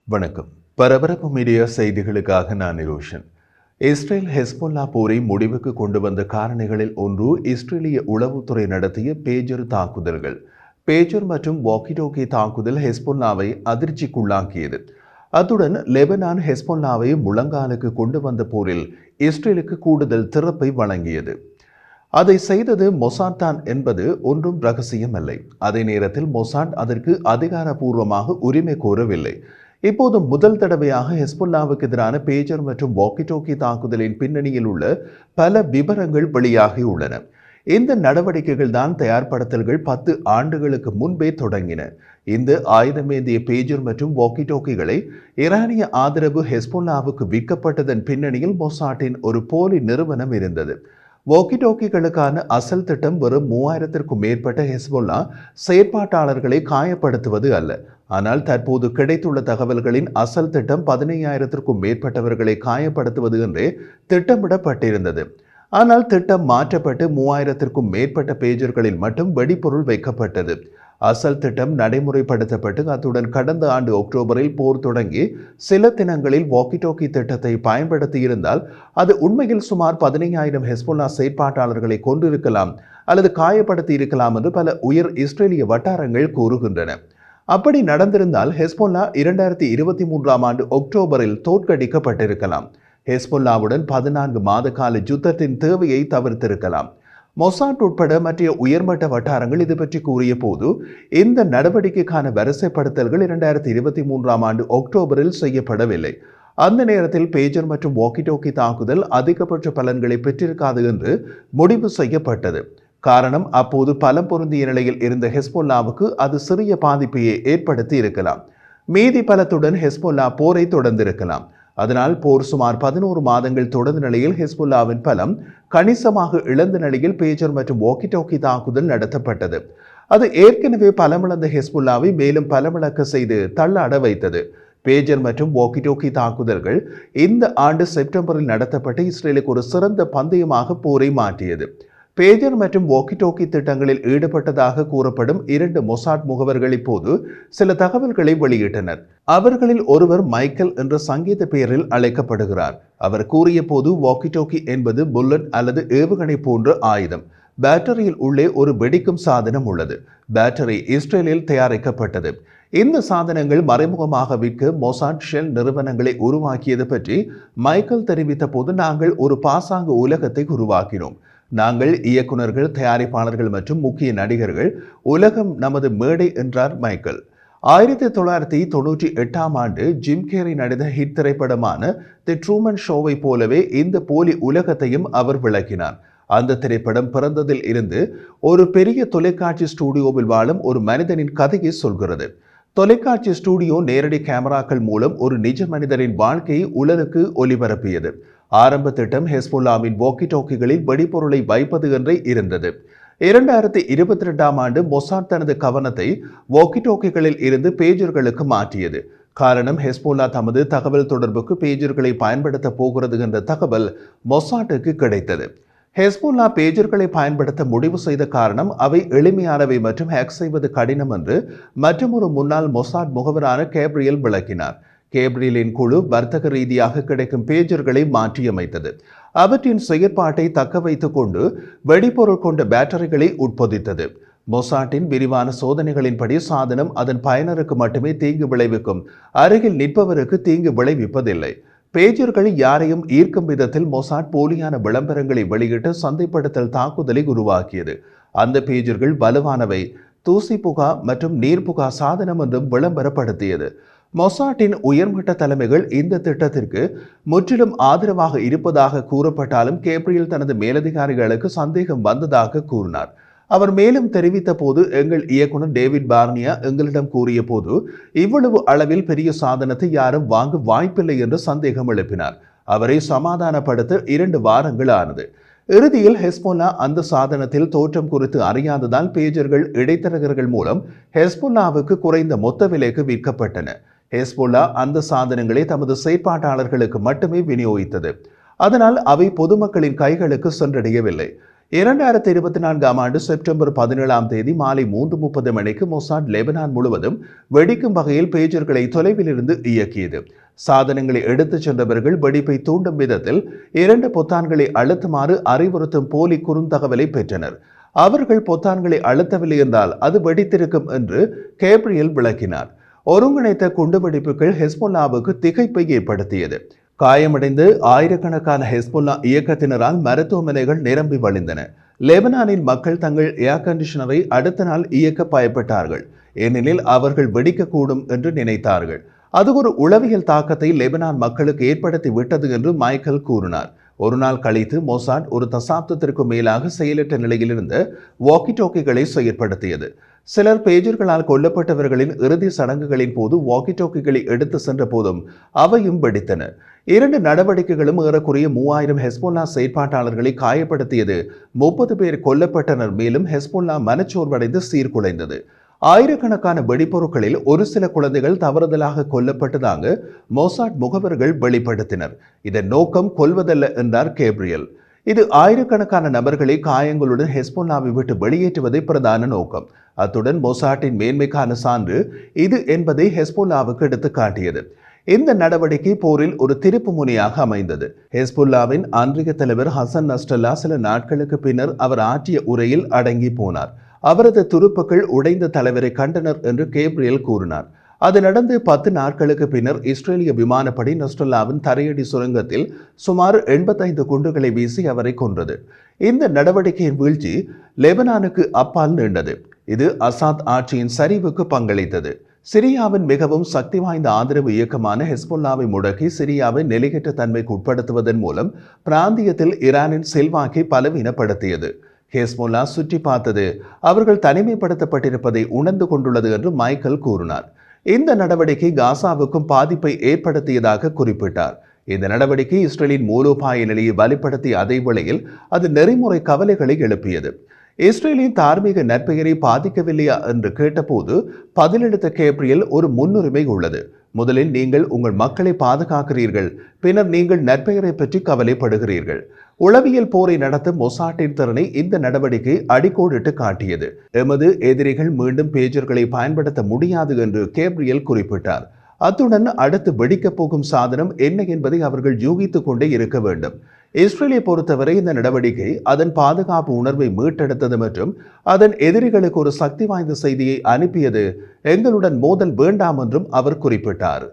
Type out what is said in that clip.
வணக்கம். பரபரப்பு மீடியா செய்திகளுக்காக நான் நிரோஷன். இஸ்ரேல் ஹெஸ்பொல்லா போரை முடிவுக்கு கொண்டு வந்த காரணிகளில் ஒன்று இஸ்ரேலிய உளவுத்துறை நடத்திய பேஜர் தாக்குதல்கள். பேஜர் மற்றும் வாக்கி-டோக்கி தாக்குதல் ஹெஸ்பொல்லாவை அதிர்ச்சிக்குள்ளாக்கியது. அத்துடன் லெபனான் ஹெஸ்பொல்லாவை முழங்காலுக்கு கொண்டு வந்த போரில் இஸ்ரேலுக்கு கூடுதல் திறப்பை வழங்கியது. அதை செய்தது மொசாட் தான் என்பது ஒன்றும் ரகசியமல்லை. அதே நேரத்தில் மொசாட் அதற்கு அதிகாரப்பூர்வமாக உரிமை கோரவில்லை. இப்போது முதல் தடவையாக ஹெஸ்பொல்லாவுக்கு எதிரான பேஜர் மற்றும் வாக்கி-டோக்கி தாக்குதலின் பின்னணியில் உள்ள பல விவரங்கள் வெளியாகியுள்ளன. இந்த நடவடிக்கைகள் தான் தயார்படுத்தல்கள் 10 ஆண்டுகளுக்கு முன்பே தொடங்கின. இந்த ஆயுதமேந்திய பேஜர் மற்றும் வாக்கி-டோக்கிகளை ஈரானிய ஆதரவு ஹெஸ்பொல்லாவுக்கு விற்கப்பட்டதன் பின்னணியில் மொசாட்டின் ஒரு போலி நிறுவனம் இருந்தது. வாக்கி-டோக்கிகளுக்கான அசல் திட்டம் வெறும் 3000க்கும் மேற்பட்ட ஹெஸ்பொல்லா செயற்பாட்டாளர்களை காயப்படுத்துவது அல்ல. ஆனால் தற்போது கிடைத்துள்ள தகவல்களின் அசல் திட்டம் 15,000க்கும் மேற்பட்டவர்களை காயப்படுத்துவது என்றே திட்டமிடப்பட்டிருந்தது. ஆனால் திட்டம் மாற்றப்பட்டு 3000க்கும் மேற்பட்ட பேஜர்களில் மட்டும் வெடிபொருள் வைக்கப்பட்டது. அசல் திட்டம் நடைமுறைப்படுத்தப்பட்டு அத்துடன் கடந்த ஆண்டு அக்டோபரில் போர் தொடங்கி சில தினங்களில் வாக்கி-டோக்கி திட்டத்தை பயன்படுத்தியிருந்தால் அது உண்மையில் சுமார் 15,000 ஹெஸ்பொல்லா செயற்பாட்டாளர்களை கொண்டிருக்கலாம் அல்லது காயப்படுத்தி இருக்கலாம் என்று பல உயர் இஸ்ரேலிய வட்டாரங்கள் கூறுகின்றன. அப்படி நடந்திருந்தால் ஹெஸ்பொல்லா 2023ஆம் ஆண்டு அக்டோபரில் தோற்கடிக்கப்பட்டிருக்கலாம். ஹெஸ்பொல்லாவுடன் 14 மாத கால யுத்தத்தின் தேவையை தவிர்த்திருக்கலாம். மொசாட் உட்பட மற்ற உயர்மட்ட வட்டாரங்கள் இது பற்றி கூறிய போது இந்த நடவடிக்கைக்கான வரிசைப்படுத்தல்கள் 2023ஆம் ஆண்டு அக்டோபரில் செய்யப்படவில்லை. அந்த நேரத்தில் பேஜர் மற்றும் வாக்கி-டோக்கி தாக்குதல் அதிகபட்ச பலன்களை பெற்றிருக்காது என்று முடிவு செய்யப்பட்டது. காரணம், அப்போது பலம் பொருந்திய நிலையில் இருந்த ஹெஸ்பொல்லாவுக்கு அது சிறிய பாதிப்பையே ஏற்படுத்தி இருக்கலாம். மீதி பலத்துடன் ஹெஸ்பொல்லா போரை தொடர்ந்திருக்கலாம். அதனால் போர் சுமார் 11 மாதங்கள் தொடர்ந்த நிலையில் ஹெஸ்பொல்லாவின் பலம் கணிசமாக இழந்த நிலையில் பேஜர் மற்றும் வாக்கி-டோக்கி தாக்குதல் நடத்தப்பட்டது. அது ஏற்கனவே பலமிழந்த ஹெஸ்பொல்லாவை மேலும் பலமிழக்க செய்து தள்ளாட வைத்தது. பேஜர் மற்றும் வாக்கி-டோக்கி தாக்குதல்கள் இந்த ஆண்டு செப்டம்பரில் நடத்தப்பட்ட இஸ்ரேலுக்கு ஒரு சிறந்த பந்தயமாக போரை மாற்றியது. பேஜர் மற்றும் வாக்கி-டோக்கி திட்டங்களில் ஈடுபட்டதாக கூறப்படும் 2 மொசாட் முகவர்கள் இப்போது சில தகவல்களை வெளியிட்டனர். அவர்களில் ஒருவர் மைக்கேல் என்ற சங்கீத பெயரில் அழைக்கப்படுகிறார். அவர் கூறிய போது வாக்கி-டோக்கி என்பது புல்லட் அல்லது ஏவுகணை போன்ற ஆயுதம். பேட்டரியில் உள்ளே ஒரு வெடிக்கும் சாதனம் உள்ளது. பேட்டரி இஸ்ரேலில் தயாரிக்கப்பட்டது. இந்த சாதனங்கள் மறைமுகமாக விற்க மொசாட் ஷெல் நிறுவனங்களை உருவாக்கியது பற்றி மைக்கேல் தெரிவித்த போது, நாங்கள் ஒரு பாசாங்கு உலகத்தை உருவாக்கினோம். நாங்கள் இயக்குநர்கள், தயாரிப்பாளர்கள் மற்றும் முக்கிய நடிகர்கள். உலகம் நமது மேடை என்றார் மைக்கேல். 1998ஆம் ஆண்டு ஜிம் கேரி நடித்த ஹிட் திரைப்படமான தி ட்ரூமன் ஷோவை போலவே இந்த போலி உலகத்தையும் அவர் விளக்கினார். அந்த திரைப்படம் பிறந்ததில் இருந்து ஒரு பெரிய தொலைக்காட்சி ஸ்டுடியோவில் வாழும் ஒரு மனிதனின் கதையை சொல்கிறது. தொலைக்காட்சி ஸ்டுடியோ நேரடி கேமராக்கள் மூலம் ஒரு நிஜ மனிதரின் வாழ்க்கையை உலகுக்கு ஒளிபரப்பியது. ஆரம்ப திட்டம் ஹெஸ்பொல்லாவின் வாக்கி-டோக்கிகளில் வெடிபொருளை வைப்பது என்றே இருந்தது. 2022ஆம் ஆண்டு மொசாட் தனது கவனத்தை வாக்கி-டோக்கிகளில் இருந்து பேஜர்களுக்கு மாற்றியது. காரணம், ஹெஸ்பொல்லா தமது தகவல் தொடர்புக்கு பேஜர்களை பயன்படுத்த போகிறது என்ற தகவல் மொசாட்டுக்கு கிடைத்தது. ஹெஸ்பொல்லா பேஜர்களை பயன்படுத்த முடிவு செய்த காரணம், அவை எளிமையானவை மற்றும் ஹேக் செய்வது கடினம் என்று மற்றொரு முன்னாள் மொசாட் முகவரான கேப்ரியல் விளக்கினார். கேப்ரியலின் குழு வர்த்தக ரீதியாக கிடைக்கும் பேஜர்களை மாற்றியமைத்தது. அவற்றின் செயற்பாட்டை தக்க வைத்துக் கொண்டு வெடிபொருள் கொண்ட பேட்டரிகளை உட்பொதித்தது. மொசாட்டின் விரிவான சோதனைகளின்படி சாதனம் அதன் பயனருக்கு மட்டுமே தீங்கு விளைவிக்கும், அருகில் நிற்பவருக்கு தீங்கு விளைவிப்பதில்லை. பேஜர்கள் யாரையும் ஈர்க்கும் விதத்தில் மொசாட் போலியான விளம்பரங்களை வெளியிட்டு சந்தைப்படுத்தல் தாக்குதலை உருவாக்கியது. அந்த பேஜர்கள் வலுவானவை, தூசி புகா மற்றும் நீர்புகா சாதனம் என்றும் விளம்பரப்படுத்தியது. மொசாட்டின் உயர்மட்ட தலைமைகள் இந்த திட்டத்திற்கு முற்றிலும் ஆதரவாக இருப்பதாக கூறப்பட்டாலும் கேப்ரியல் தனது மேலதிகாரிகளுக்கு சந்தேகம் வந்ததாக கூறினார். அவர் மேலும் தெரிவித்த போது, எங்கள் இயக்குனர் டேவிட் பார்னியா எங்களிடம் கூறிய போது இவ்வளவு அளவில் பெரிய சாதனத்தை யாரும் வாங்க வாய்ப்பில்லை என்று சந்தேகம் எழுப்பினார். அவரை சமாதானப்படுத்த 2 வாரங்கள் ஆனது. இறுதியில் ஹெஸ்பொல்லா அந்த சாதனத்தில் தோற்றம் குறித்து அறியாததால் பேஜர்கள் இடைத்தரகர்கள் மூலம் ஹெஸ்பொல்லாவுக்கு குறைந்த மொத்த விலைக்கு விற்கப்பட்டன. ஹெஸ்பொல்லா அந்த சாதனங்களை தமது செயற்பாட்டாளர்களுக்கு மட்டுமே விநியோகித்தது. அதனால் அவை பொதுமக்களின் கைகளுக்கு சென்றடையவில்லை. 2024 ஆண்டு செப்டம்பர் 17ஆம் தேதி மாலை 3:30 மணிக்கு மொசாட் லெபனான் முழுவதும் வெடிக்கும் வகையில் பேஜர்களை தொலைவில் இருந்து இயக்கியது. சாதனங்களை எடுத்துச் சென்றவர்கள் வெடிப்பை தூண்டும் விதத்தில் 2 பொத்தான்களை அழுத்துமாறு அறிவுறுத்தும் போலி குறுந்தகவலை பெற்றனர். அவர்கள் பொத்தான்களை அழுத்தவில்லை என்றால் அது வெடித்திருக்கும் என்று கேப்ரியல் விளக்கினார். ஒருங்கிணைத்த குண்டுவெடிப்புகள் ஹெஸ்பொல்லாவுக்கு திகைப்பை ஏற்படுத்தியது. காயமடைந்து ஆயிரக்கணக்கான ஹெஸ்பொல்லா இயக்கத்தினரால் மருத்துவமனைகள் நிரம்பி வழிந்தன. லெபனானின் மக்கள் தங்கள் ஏர் கண்டிஷனரை அடுத்த நாள் இயக்க பயப்பட்டார்கள், ஏனெனில் அவர்கள் வெடிக்கக்கூடும் என்று நினைத்தார்கள். அது ஒரு உளவியல் தாக்கத்தை லெபனான் மக்களுக்கு ஏற்படுத்தி விட்டது என்று மைக்கேல் கூறினார். ஒரு நாள் கழித்து மொசாட் ஒரு தசாப்தத்திற்கு மேலாக செயலற்ற நிலையில் இருந்த வாக்கி டாக்கிகளை செயற்படுத்தியது. சிலர் பேஜர்களால் கொல்லப்பட்டவர்களின் இறுதி சடங்குகளின் போது வாக்கி டாக்கிகளை எடுத்து சென்ற போதும் அவையும் வெடித்தன. 2 நடவடிக்கைகளும் ஏறக்குறைய 3000 ஹெஸ்பொல்லா செயற்பாட்டாளர்களை காயப்படுத்தியது. 30 பேர் கொல்லப்பட்டனர். மேலும் ஹெஸ்பொல்லா மனச்சோர்வடைந்து சீர்குலைந்தது. ஆயிரக்கணக்கான வெடிப்பொருட்களில் ஒரு சில குழந்தைகள் தவறுதலாக கொல்லப்பட்டதாக மொசாட் முகவர்கள் வெளிப்படுத்தினர். இதன் நோக்கம் கொல்வதல்ல என்றார் கேப்ரியல். இது ஆயிரக்கணக்கான நபர்களை காயங்களுடன் ஹெஸ்பொல்லாவை விட்டு வெளியேற்றுவதே பிரதான நோக்கம். அத்துடன் மொசாட்டின் மேன்மைக்கான சான்று இது என்பதை ஹெஸ்பொல்லாவுக்கு எடுத்து காட்டியது. இந்த நடவடிக்கை போரில் ஒரு திருப்பு முனையாக அமைந்தது. ஹெஸ்பொல்லாவின் அன்றைய தலைவர் ஹசன் நஸ்ரல்லா சில நாட்களுக்கு பின்னர் அவர் ஆற்றிய உரையில் அடங்கி போனார். அவரது துருப்புக்கள் உடைந்த தலைவரை கண்டனர் என்று கேப்ரியல் கூறினார். அது நடந்து 10 நாட்களுக்கு பின்னர் இஸ்ரேலிய விமானப்படை நஸ்ரல்லாவின் தரையடி சுரங்கத்தில் சுமார் 85 குண்டுகளை வீசி அவரை கொன்றது. இந்த நடவடிக்கையின் வீழ்ச்சி லெபனானுக்கு அப்பால் நீண்டது. இது அசாத் ஆட்சியின் சரிவுக்கு பங்களித்தது. சிரியாவின் மிகவும் சக்தி வாய்ந்த ஆதரவு இயக்கமான ஹெஸ்பொல்லாவை முடக்கி சிரியாவை நிலையற்ற தன்மைக்கு உட்படுத்துவதன் மூலம் பிராந்தியத்தில் ஈரானின் செல்வாக்கை பலவீனப்படுத்தியது. ஹெஸ்பொல்லா சுற்றி பார்த்தது அவர்கள் தனிமைப்படுத்தப்பட்டிருப்பதை உணர்ந்து கொண்டுள்ளது என்று மைக்கேல் கூறினார். இந்த நடவடிக்கை காசாவுக்கும் பாதிப்பை ஏற்படுத்தியதாக குறிப்பிட்டார். இந்த நடவடிக்கை இஸ்ரேலின் மூலோபாய நிலையை வலுப்படுத்திய அதே வேளையில் அது நெறிமுறை கவலைகளை எழுப்பியது. இஸ்ரேலின் தார்மீக நற்பெயரை பாதிக்கவில்லையா என்று கேட்டபோது பதிலளித்த கேப்ரியல் ஒரு முன்னுரிமை உள்ளது. முதலில் நீங்கள் உங்கள் மக்களை பாதுகாக்கிறீர்கள், பின்னர் நீங்கள் நற்பெயரை பற்றி கவலைப்படுகிறீர்கள். உளவியல் போரை நடத்த மொசாட்டின் திறனை இந்த நடவடிக்கை அடிக்கோடிட்டு காட்டியது. எமது எதிரிகள் மீண்டும் பேஜர்களை பயன்படுத்த முடியாது என்று கேப்ரியல் குறிப்பிட்டார். அத்துடன் அடுத்து வெடிக்கப் போகும் சாதனம் என்ன என்பதை அவர்கள் யூகித்துக் கொண்டே இருக்க வேண்டும். இஸ்ரேலை பொறுத்தவரை இந்த நடவடிக்கை அதன் பாதுகாப்பு உணர்வை மீட்டெடுத்தது மற்றும் அதன் எதிரிகளுக்கு ஒரு சக்தி வாய்ந்த செய்தியை அனுப்பியது. எங்களுடன் மோதல் வேண்டாம் என்றும் அவர் குறிப்பிட்டார்.